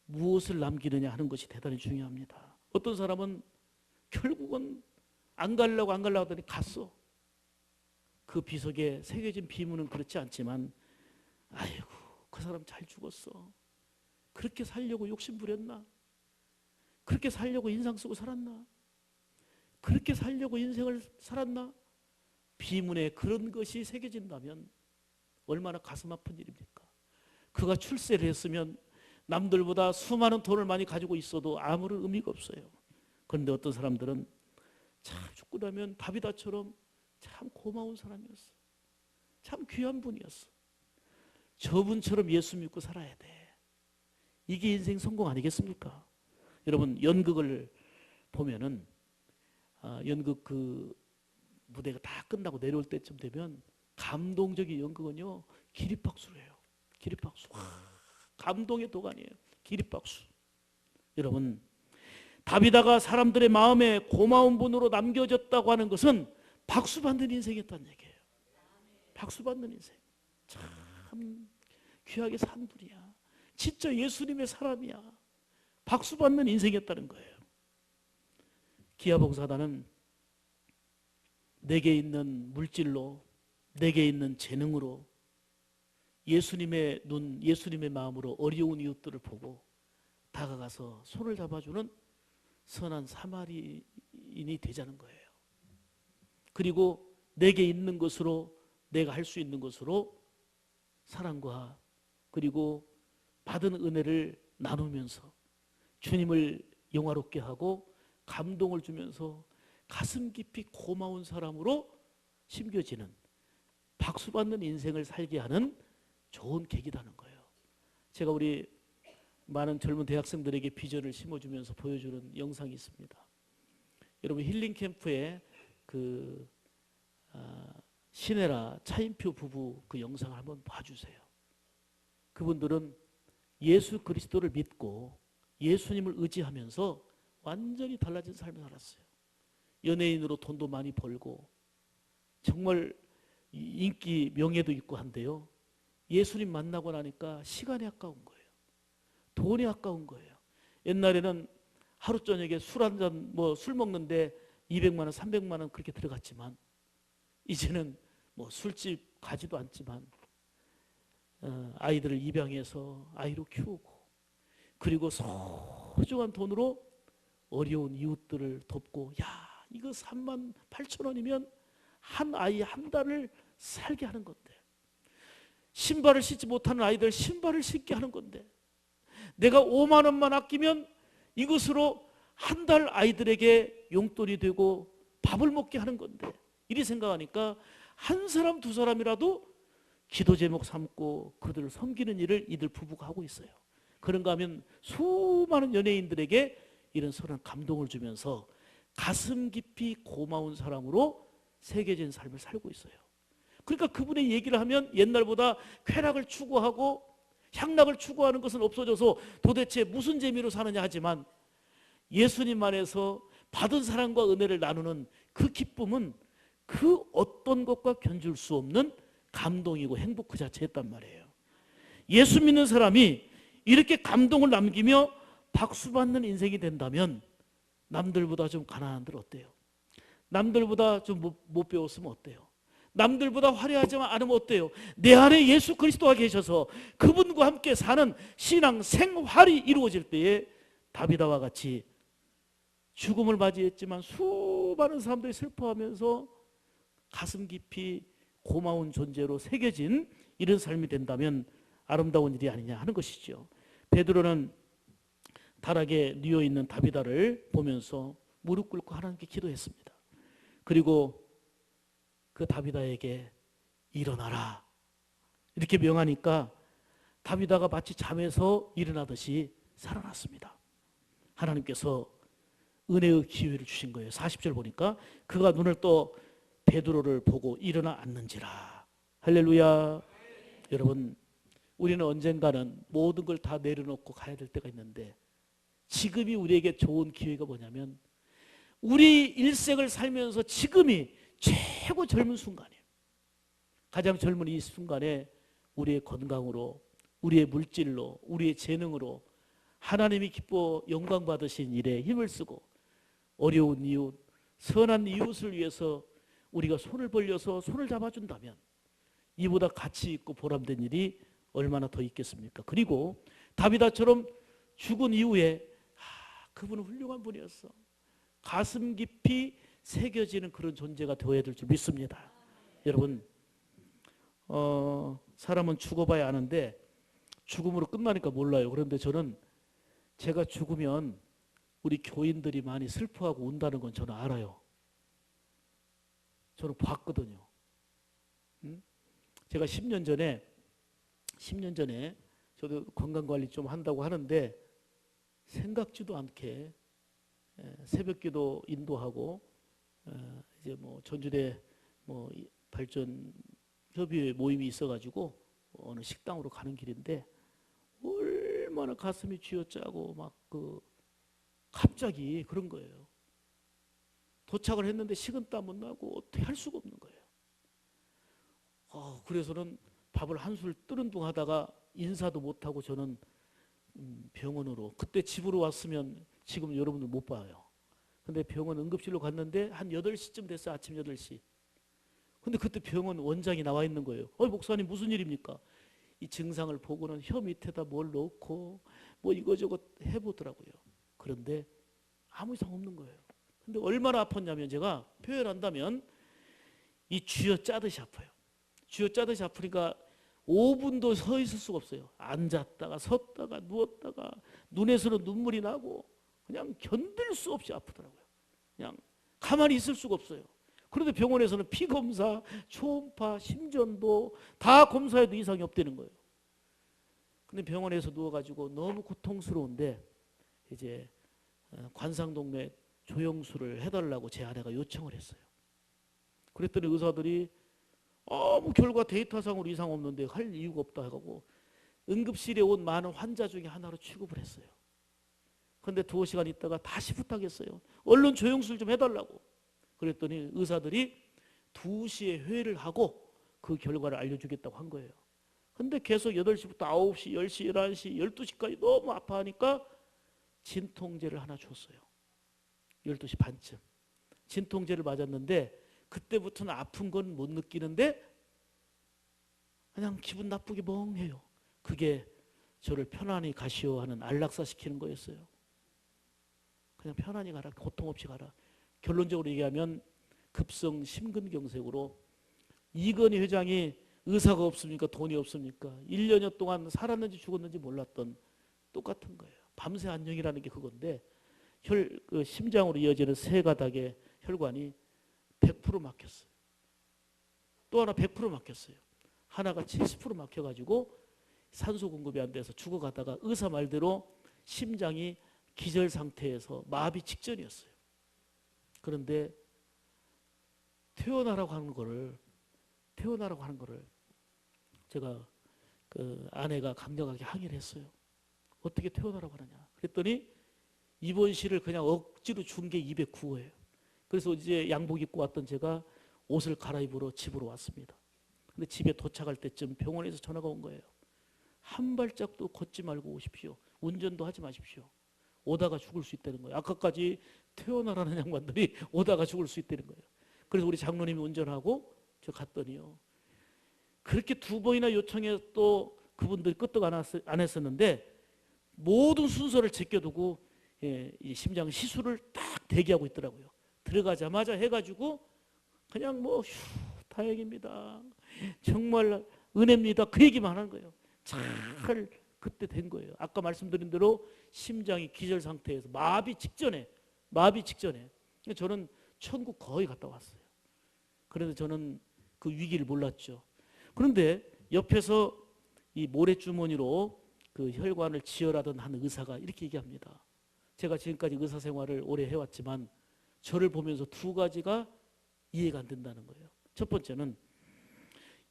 무엇을 남기느냐 하는 것이 대단히 중요합니다. 어떤 사람은 결국은 안 가려고 하더니 갔어. 그 비석에 새겨진 비문은 그렇지 않지만, 아이고 그 사람 잘 죽었어. 그렇게 살려고 욕심 부렸나? 그렇게 살려고 인상 쓰고 살았나? 그렇게 살려고 인생을 살았나? 비문에 그런 것이 새겨진다면 얼마나 가슴 아픈 일입니까? 그가 출세를 했으면 남들보다 수많은 돈을 많이 가지고 있어도 아무런 의미가 없어요. 그런데 어떤 사람들은 참 죽고 나면 다비다처럼 참 고마운 사람이었어. 참 귀한 분이었어. 저분처럼 예수 믿고 살아야 돼. 이게 인생 성공 아니겠습니까? 여러분, 연극을 보면은 연극 그 무대가 다 끝나고 내려올 때쯤 되면 감동적인 연극은요, 기립박수를 해요. 기립박수. 감동의 도가니예요. 기립박수. 여러분, 다비다가 사람들의 마음에 고마운 분으로 남겨졌다고 하는 것은 박수 받는 인생이었다는 얘기예요. 박수 받는 인생. 참 귀하게 산 분이야. 진짜 예수님의 사람이야. 박수 받는 인생이었다는 거예요. 기아봉사단은 내게 있는 물질로, 내게 있는 재능으로 예수님의 눈, 예수님의 마음으로 어려운 이웃들을 보고 다가가서 손을 잡아주는 선한 사마리인이 되자는 거예요. 그리고 내게 있는 것으로, 내가 할 수 있는 것으로 사랑과 그리고 받은 은혜를 나누면서 주님을 영화롭게 하고 감동을 주면서 가슴 깊이 고마운 사람으로 심겨지는, 박수받는 인생을 살게 하는 좋은 계기라는 거예요. 제가 우리 많은 젊은 대학생들에게 비전을 심어주면서 보여주는 영상이 있습니다. 여러분, 힐링 캠프에 그 신혜라 차인표 부부 그 영상을 한번 봐주세요. 그분들은 예수 그리스도를 믿고 예수님을 의지하면서 완전히 달라진 삶을 살았어요. 연예인으로 돈도 많이 벌고 정말 인기 명예도 있고 한데요, 예수님 만나고 나니까 시간이 아까운 거예요. 돈이 아까운 거예요. 옛날에는 하루 저녁에 술 한 잔, 술 먹는데 200만 원, 300만 원 그렇게 들어갔지만 이제는 술집 가지도 않지만 아이들을 입양해서 아이로 키우고, 그리고 소중한 돈으로 어려운 이웃들을 돕고, 야, 이거 3만 8천 원이면 한 아이 한 달을 살게 하는 건데, 신발을 신지 못하는 아이들 신발을 신게 하는 건데, 내가 5만 원만 아끼면 이것으로 한 달 아이들에게 용돈이 되고 밥을 먹게 하는 건데, 이리 생각하니까 한 사람 두 사람이라도 기도 제목 삼고 그들을 섬기는 일을 이들 부부가 하고 있어요. 그런가 하면 수많은 연예인들에게 이런 선한 감동을 주면서 가슴 깊이 고마운 사람으로 새겨진 삶을 살고 있어요. 그러니까 그분의 얘기를 하면 옛날보다 쾌락을 추구하고 향락을 추구하는 것은 없어져서 도대체 무슨 재미로 사느냐 하지만, 예수님 안에서 받은 사랑과 은혜를 나누는 그 기쁨은 그 어떤 것과 견줄 수 없는 감동이고 행복 그 자체였단 말이에요. 예수 믿는 사람이 이렇게 감동을 남기며 박수받는 인생이 된다면 남들보다 좀 가난한들 어때요? 남들보다 좀 못 배웠으면 어때요? 남들보다 화려하지만 않으면 어때요? 내 안에 예수 그리스도가 계셔서 그분과 함께 사는 신앙 생활이 이루어질 때에 다비다와 같이 죽음을 맞이했지만 수많은 사람들이 슬퍼하면서 가슴 깊이 고마운 존재로 새겨진 이런 삶이 된다면 아름다운 일이 아니냐 하는 것이죠. 베드로는 다락에 누워 있는 다비다를 보면서 무릎 꿇고 하나님께 기도했습니다. 그리고 그 다비다에게 일어나라 이렇게 명하니까 다비다가 마치 잠에서 일어나듯이 살아났습니다. 하나님께서 은혜의 기회를 주신 거예요. 40절 보니까 그가 눈을 떠 베드로를 보고 일어나 앉는지라. 할렐루야. 여러분, 우리는 언젠가는 모든 걸 다 내려놓고 가야 될 때가 있는데 지금이 우리에게 좋은 기회가 뭐냐면 우리 일생을 살면서 지금이 최고 젊은 순간이에요. 가장 젊은 이 순간에 우리의 건강으로, 우리의 물질로, 우리의 재능으로 하나님이 기뻐 영광 받으신 일에 힘을 쓰고 어려운 이웃, 선한 이웃을 위해서 우리가 손을 벌려서 손을 잡아준다면 이보다 가치 있고 보람된 일이 얼마나 더 있겠습니까? 그리고 다비다처럼 죽은 이후에 그분은 훌륭한 분이었어. 가슴 깊이 새겨지는 그런 존재가 되어야 될 줄 믿습니다. 여러분, 사람은 죽어봐야 아는데 죽음으로 끝나니까 몰라요. 그런데 저는 제가 죽으면 우리 교인들이 많이 슬퍼하고 운다는 건 저는 알아요. 저는 봤거든요. 제가 10년 전에 저도 건강관리 좀 한다고 하는데 생각지도 않게 새벽기도 인도하고 이제 뭐 전주대 뭐 발전 협의회 모임이 있어가지고 어느 식당으로 가는 길인데 얼마나 가슴이 쥐어짜고 막 갑자기 그런 거예요. 도착을 했는데 식은땀은 나고 어떻게 할 수가 없는 거예요. 그래서는 밥을 한술 뜨른둥하다가 인사도 못하고 저는 병원으로, 그때 집으로 왔으면 지금 여러분들 못 봐요. 근데 병원 응급실로 갔는데 한 8시쯤 됐어요. 아침 8시. 근데 그때 병원 원장이 나와 있는 거예요. 목사님 무슨 일입니까? 이 증상을 보고는 혀 밑에다 뭘 넣고 뭐 이거저거 해보더라고요. 그런데 아무 이상 없는 거예요. 근데 얼마나 아팠냐면 제가 표현한다면 이 쥐어 짜듯이 아파요. 쥐어 짜듯이 아프니까 5분도 서 있을 수가 없어요. 앉았다가 섰다가 누웠다가 눈에서는 눈물이 나고 그냥 견딜 수 없이 아프더라고요. 그냥 가만히 있을 수가 없어요. 그런데 병원에서는 피검사, 초음파, 심전도 다 검사해도 이상이 없다는 거예요. 근데 병원에서 누워가지고 너무 고통스러운데 이제 관상동네 조영수를 해달라고 제 아내가 요청을 했어요. 그랬더니 의사들이 아무 결과 데이터상으로 이상 없는데 할 이유가 없다 해가지고 응급실에 온 많은 환자 중에 하나로 취급을 했어요. 그런데 2시간 있다가 다시 부탁했어요. 얼른 조영수를 좀 해달라고. 그랬더니 의사들이 2시에 회의를 하고 그 결과를 알려주겠다고 한 거예요. 근데 계속 8시부터 9시, 10시, 11시, 12시까지 너무 아파하니까 진통제를 하나 줬어요. 12시 반쯤. 진통제를 맞았는데 그때부터는 아픈 건 못 느끼는데 그냥 기분 나쁘게 멍해요. 그게 저를 편안히 가시오 하는 안락사시키는 거였어요. 그냥 편안히 가라, 고통 없이 가라. 결론적으로 얘기하면 급성 심근경색으로 이건희 회장이 의사가 없습니까? 돈이 없습니까? 1년여 동안 살았는지 죽었는지 몰랐던 똑같은 거예요. 밤새 안녕이라는 게 그건데 심장으로 이어지는 세 가닥의 혈관이 100% 막혔어요. 또 하나 100% 막혔어요. 하나가 70% 막혀가지고 산소 공급이 안 돼서 죽어가다가 의사 말대로 심장이 기절 상태에서 마비 직전이었어요. 그런데 퇴원하라고 하는 거를 제가 그 아내가 강력하게 항의를 했어요. 어떻게 퇴원하라고 하느냐. 그랬더니 입원실을 그냥 억지로 준 게 209호예요. 그래서 이제 양복 입고 왔던 제가 옷을 갈아입으러 집으로 왔습니다. 근데 집에 도착할 때쯤 병원에서 전화가 온 거예요. 한 발짝도 걷지 말고 오십시오. 운전도 하지 마십시오. 오다가 죽을 수 있다는 거예요. 아까까지 태어나라는 양반들이 오다가 죽을 수 있다는 거예요. 그래서 우리 장로님이 운전하고 저 갔더니요. 그렇게 2번이나 요청해 또 그분들이 끄떡 안 했었는데 모든 순서를 제껴두고 이 심장 시술을 딱 대기하고 있더라고요. 들어가자마자 해가지고 그냥 뭐 다행입니다. 정말 은혜입니다. 그 얘기만 하는 거예요. 잘 그때 된 거예요. 아까 말씀드린 대로 심장이 기절 상태에서 마비 직전에 저는 천국 거의 갔다 왔어요. 그래서 저는 그 위기를 몰랐죠. 그런데 옆에서 이 모래주머니로 그 혈관을 지혈하던 한 의사가 이렇게 얘기합니다. 제가 지금까지 의사 생활을 오래 해왔지만 저를 보면서 2가지가 이해가 안 된다는 거예요. 첫 번째는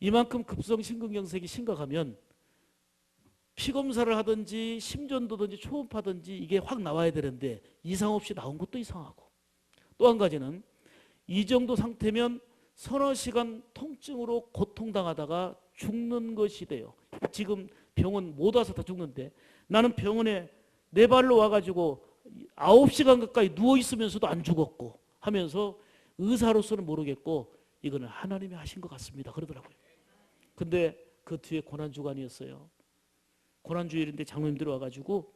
이만큼 급성 심근경색이 심각하면 피검사를 하든지 심전도든지 초음파든지 이게 확 나와야 되는데 이상 없이 나온 것도 이상하고, 또 한 가지는 이 정도 상태면 서너 시간 통증으로 고통당하다가 죽는 것이 돼요. 지금 병원 못 와서 다 죽는데 나는 병원에 내 발로 와가지고 9시간 가까이 누워있으면서도 안 죽었고 하면서 의사로서는 모르겠고 이거는 하나님이 하신 것 같습니다 그러더라고요. 근데 그 뒤에 고난주간이었어요. 고난주일인데 장로님들이 와가지고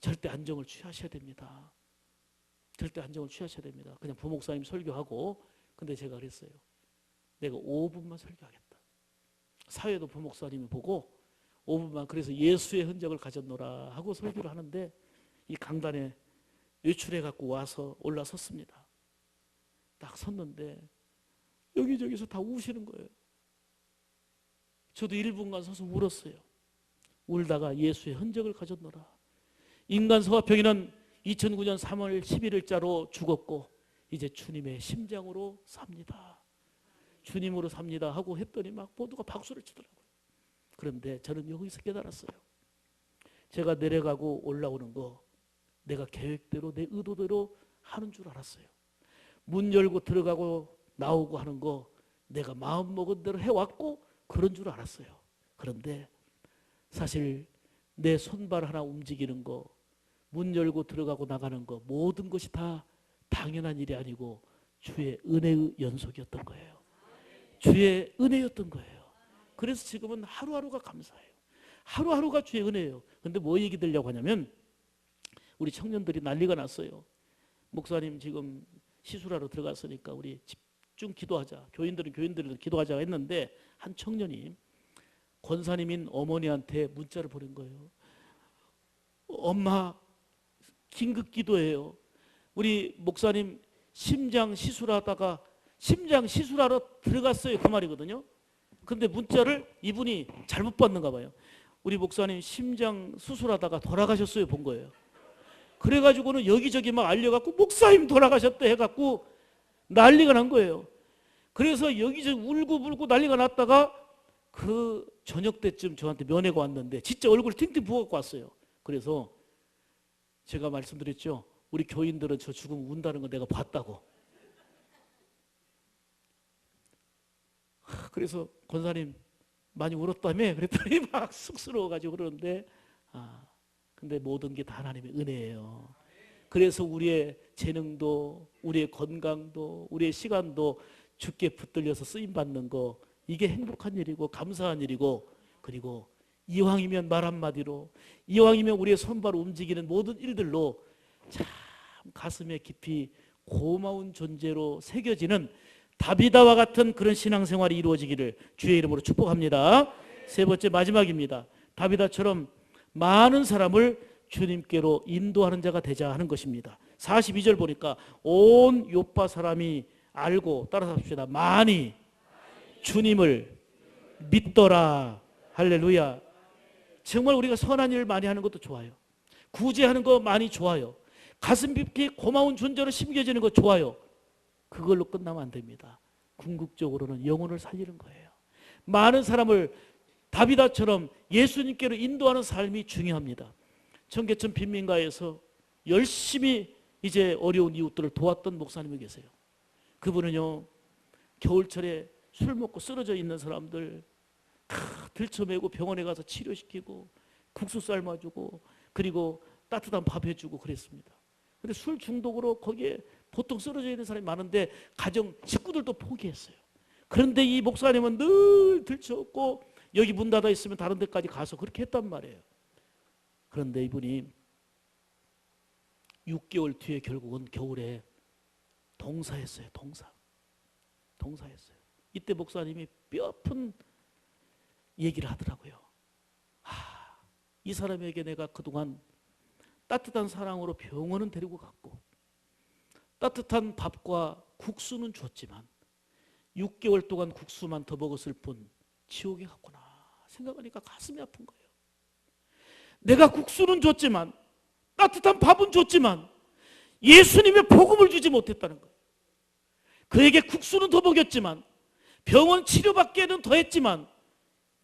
절대 안정을 취하셔야 됩니다. 절대 안정을 취하셔야 됩니다. 그냥 부목사님 설교하고, 근데 제가 그랬어요. 내가 5분만 설교하겠다. 사회도 부목사님이 보고 5분만, 그래서 예수의 흔적을 가졌노라 하고 설교를 하는데 이 강단에 외출해 갖고 와서 올라섰습니다. 딱 섰는데 여기저기서 다 우시는 거예요. 저도 1분간 서서 울었어요. 울다가 예수의 흔적을 가졌노라. 인간 소화병이는 2009년 3월 11일자로 죽었고 이제 주님의 심장으로 삽니다. 주님으로 삽니다 하고 했더니 막 모두가 박수를 치더라고요. 그런데 저는 여기서 깨달았어요. 제가 내려가고 올라오는 거 내가 계획대로 내 의도대로 하는 줄 알았어요. 문 열고 들어가고 나오고 하는 거 내가 마음먹은 대로 해왔고 그런 줄 알았어요. 그런데 사실 내 손발 하나 움직이는 거, 문 열고 들어가고 나가는 거 모든 것이 다 당연한 일이 아니고 주의 은혜의 연속이었던 거예요. 주의 은혜였던 거예요. 그래서 지금은 하루하루가 감사해요. 하루하루가 주의 은혜예요. 그런데 뭐 얘기 들려고 하냐면 우리 청년들이 난리가 났어요. 목사님 지금 시술하러 들어갔으니까 우리 집중 기도하자. 교인들은 기도하자 했는데 한 청년이 권사님인 어머니한테 문자를 보낸 거예요. 엄마 긴급 기도해요. 우리 목사님 심장 시술하러 들어갔어요. 그 말이거든요. 근데 문자를 이분이 잘못 받는가 봐요. 우리 목사님 심장 수술하다가 돌아가셨어요 본 거예요. 그래가지고는 여기저기 막 알려갖고 목사님 돌아가셨다 해갖고 난리가 난 거예요. 그래서 여기저기 울고불고 난리가 났다가 그 저녁 때쯤 저한테 면회가 왔는데 진짜 얼굴 팅팅 부어갖고 왔어요. 그래서 제가 말씀드렸죠. 우리 교인들은 저 죽음 운다는 거 내가 봤다고. 그래서 권사님 많이 울었다며 그랬더니 막 쑥스러워가지고 그러는데 근데 모든 게 다 하나님의 은혜예요. 그래서 우리의 재능도 우리의 건강도 우리의 시간도 주께 붙들려서 쓰임받는 거 이게 행복한 일이고 감사한 일이고, 그리고 이왕이면 말 한마디로 이왕이면 우리의 손발 움직이는 모든 일들로 참 가슴에 깊이 고마운 존재로 새겨지는 다비다와 같은 그런 신앙생활이 이루어지기를 주의 이름으로 축복합니다. 세 번째 마지막입니다. 다비다처럼 많은 사람을 주님께로 인도하는 자가 되자 하는 것입니다. 42절 보니까 온 요파 사람이 알고, 따라서 합시다. 많이 주님을 믿더라. 할렐루야. 정말 우리가 선한 일을 많이 하는 것도 좋아요. 구제하는 거 많이 좋아요. 가슴 깊이 고마운 존재로 심겨지는 거 좋아요. 그걸로 끝나면 안 됩니다. 궁극적으로는 영혼을 살리는 거예요. 많은 사람을 다비다처럼 예수님께로 인도하는 삶이 중요합니다. 청계천 빈민가에서 열심히 이제 어려운 이웃들을 도왔던 목사님이 계세요. 그분은요, 겨울철에 술 먹고 쓰러져 있는 사람들, 들쳐매고 병원에 가서 치료시키고 국수 삶아주고 그리고 따뜻한 밥 해주고 그랬습니다. 근데 술 중독으로 거기에 보통 쓰러져 있는 사람이 많은데 가정 식구들도 포기했어요. 그런데 이 목사님은 늘 들쳐왔고 여기 문 닫아 있으면 다른 데까지 가서 그렇게 했단 말이에요. 그런데 이분이 6개월 뒤에 결국은 겨울에 동사했어요. 동사했어요. 이때 목사님이 뼈아픈 얘기를 하더라고요. 이 사람에게 내가 그동안 따뜻한 사랑으로 병원은 데리고 갔고 따뜻한 밥과 국수는 줬지만 6개월 동안 국수만 더 먹었을 뿐 지옥에 갔구나 생각하니까 가슴이 아픈 거예요. 내가 국수는 줬지만 따뜻한 밥은 줬지만 예수님의 복음을 주지 못했다는 거예요. 그에게 국수는 더 먹였지만 병원 치료받기에는 더 했지만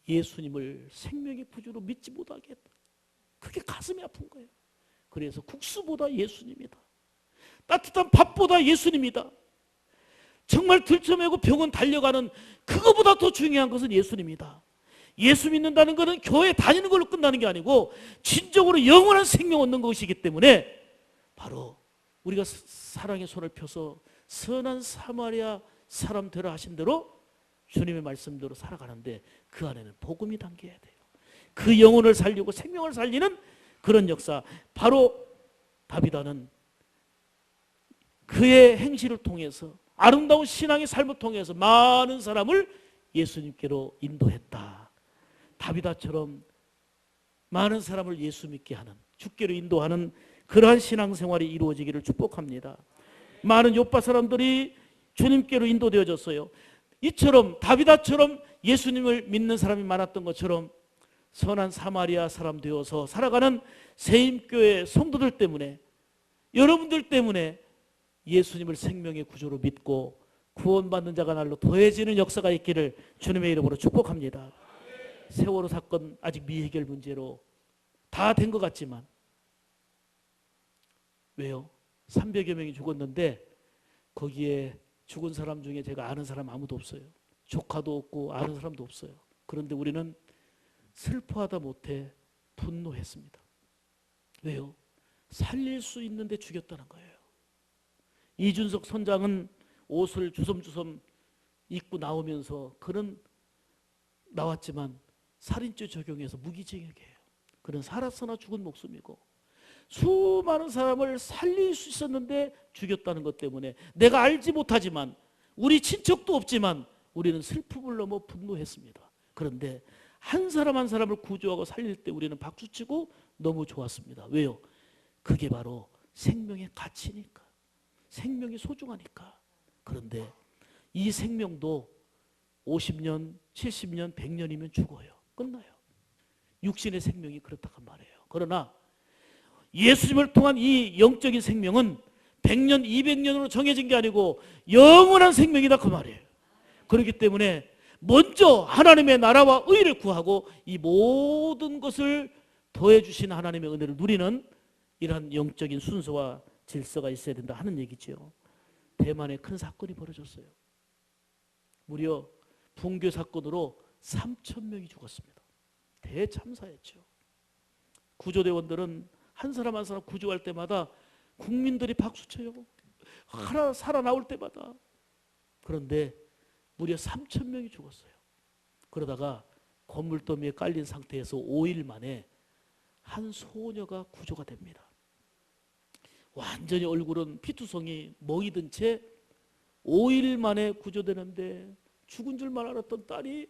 예수님을 생명의 구주로 믿지 못하게 했다. 그게 가슴이 아픈 거예요. 그래서 국수보다 예수님이다. 따뜻한 밥보다 예수님이다. 정말 들쳐매고 병원 달려가는 그거보다 더 중요한 것은 예수님이다. 예수 믿는다는 것은 교회 다니는 걸로 끝나는 게 아니고 진정으로 영원한 생명 얻는 것이기 때문에 바로 우리가 사랑의 손을 펴서 선한 사마리아 사람 되라 하신 대로 주님의 말씀대로 살아가는데 그 안에는 복음이 담겨야 돼요. 그 영혼을 살리고 생명을 살리는 그런 역사. 바로 다비다는 그의 행실을 통해서 아름다운 신앙의 삶을 통해서 많은 사람을 예수님께로 인도했다. 다비다처럼 많은 사람을 예수 믿게 하는, 주께로 인도하는 그러한 신앙생활이 이루어지기를 축복합니다. 많은 요파 사람들이 주님께로 인도되어졌어요. 이처럼 다비다처럼 예수님을 믿는 사람이 많았던 것처럼 선한 사마리아 사람 되어서 살아가는 세임교회 성도들 때문에, 여러분들 때문에 예수님을 생명의 구조로 믿고 구원받는 자가 날로 더해지는 역사가 있기를 주님의 이름으로 축복합니다. 세월호 사건 아직 미해결 문제로 다 된 것 같지만 왜요? 300여 명이 죽었는데 거기에 죽은 사람 중에 제가 아는 사람 아무도 없어요. 조카도 없고 아는 사람도 없어요. 그런데 우리는 슬퍼하다 못해 분노했습니다. 왜요? 살릴 수 있는데 죽였다는 거예요. 이준석 선장은 옷을 주섬주섬 입고 나오면서 그는 나왔지만 살인죄 적용해서 무기징역이에요. 그는 살았으나 죽은 목숨이고 수많은 사람을 살릴 수 있었는데 죽였다는 것 때문에 내가 알지 못하지만 우리 친척도 없지만 우리는 슬픔을 넘어 분노했습니다. 그런데 한 사람 한 사람을 구조하고 살릴 때 우리는 박수치고 너무 좋았습니다. 왜요? 그게 바로 생명의 가치니까. 생명이 소중하니까. 그런데 이 생명도 50년, 70년, 100년이면 죽어요. 끝나요. 육신의 생명이 그렇다고 말해요. 그러나 예수님을 통한 이 영적인 생명은 100년, 200년으로 정해진 게 아니고 영원한 생명이다 그 말이에요. 그렇기 때문에 먼저 하나님의 나라와 의를 구하고 이 모든 것을 더해 주신 하나님의 은혜를 누리는 이러한 영적인 순서와 질서가 있어야 된다 하는 얘기죠. 대만에 큰 사건이 벌어졌어요. 무려 붕괴 사건으로 3,000명이 죽었습니다. 대참사였죠. 구조대원들은 한 사람 한 사람 구조할 때마다 국민들이 박수쳐요. 하나 살아나올 때마다. 그런데 무려 3,000명이 죽었어요. 그러다가 건물더미에 깔린 상태에서 5일 만에 한 소녀가 구조가 됩니다. 완전히 얼굴은 피투성이 멍이 든 채 5일 만에 구조되는데 죽은 줄만 알았던 딸이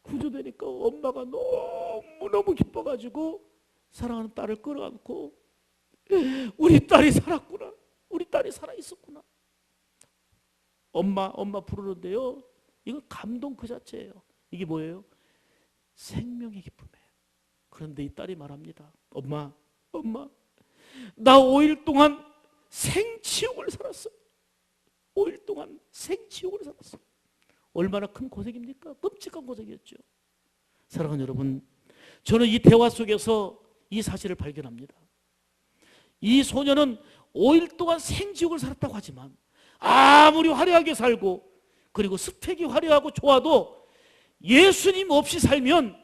구조되니까 엄마가 너무너무 기뻐가지고 사랑하는 딸을 끌어안고 우리 딸이 살았구나. 우리 딸이 살아있었구나. 엄마 부르는데요. 이건 감동 그 자체예요. 이게 뭐예요? 생명의 기쁨이에요. 그런데 이 딸이 말합니다. 엄마 나 5일 동안 생지옥을 살았어. 5일 동안 생지옥을 살았어. 얼마나 큰 고생입니까? 끔찍한 고생이었죠. 사랑하는 여러분, 저는 이 대화 속에서 이 사실을 발견합니다. 이 소녀는 5일 동안 생지옥을 살았다고 하지만 아무리 화려하게 살고 그리고 스펙이 화려하고 좋아도 예수님 없이 살면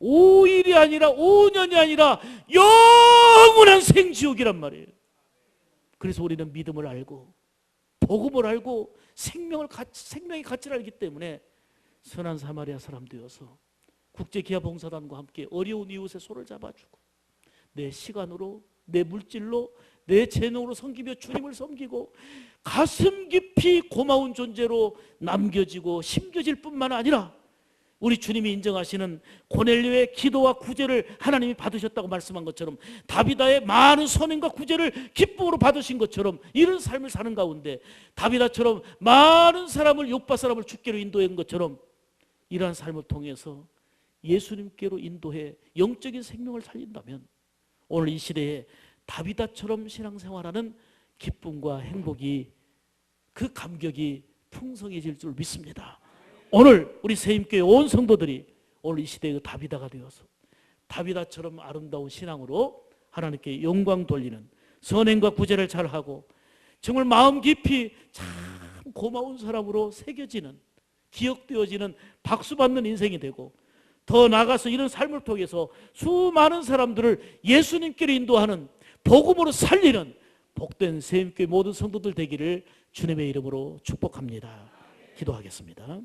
5일이 아니라 5년이 아니라 영원한 생지옥이란 말이에요. 그래서 우리는 믿음을 알고 복음을 알고 생명의 가치를 알기 때문에 선한 사마리아 사람 되어서 국제기아봉사단과 함께 어려운 이웃의 손을 잡아주고 내 시간으로, 내 물질로, 내 재능으로 섬기며 주님을 섬기고 가슴 깊이 고마운 존재로 남겨지고 심겨질 뿐만 아니라 우리 주님이 인정하시는 고넬료의 기도와 구제를 하나님이 받으셨다고 말씀한 것처럼 다비다의 많은 선행과 구제를 기쁨으로 받으신 것처럼 이런 삶을 사는 가운데 다비다처럼 많은 사람을 욥바 사람을 주께로 인도한 것처럼 이러한 삶을 통해서 예수님께로 인도해 영적인 생명을 살린다면 오늘 이 시대에 다비다처럼 신앙생활하는 기쁨과 행복이 그 감격이 풍성해질 줄 믿습니다. 오늘 우리 세임교회 온 성도들이 오늘 이 시대의 다비다가 되어서 다비다처럼 아름다운 신앙으로 하나님께 영광 돌리는 선행과 구제를 잘하고 정말 마음 깊이 참 고마운 사람으로 새겨지는 기억되어지는 박수받는 인생이 되고 더 나아가서 이런 삶을 통해서 수많은 사람들을 예수님께로 인도하는 복음으로 살리는 복된 세임교회 모든 성도들 되기를 주님의 이름으로 축복합니다. 기도하겠습니다.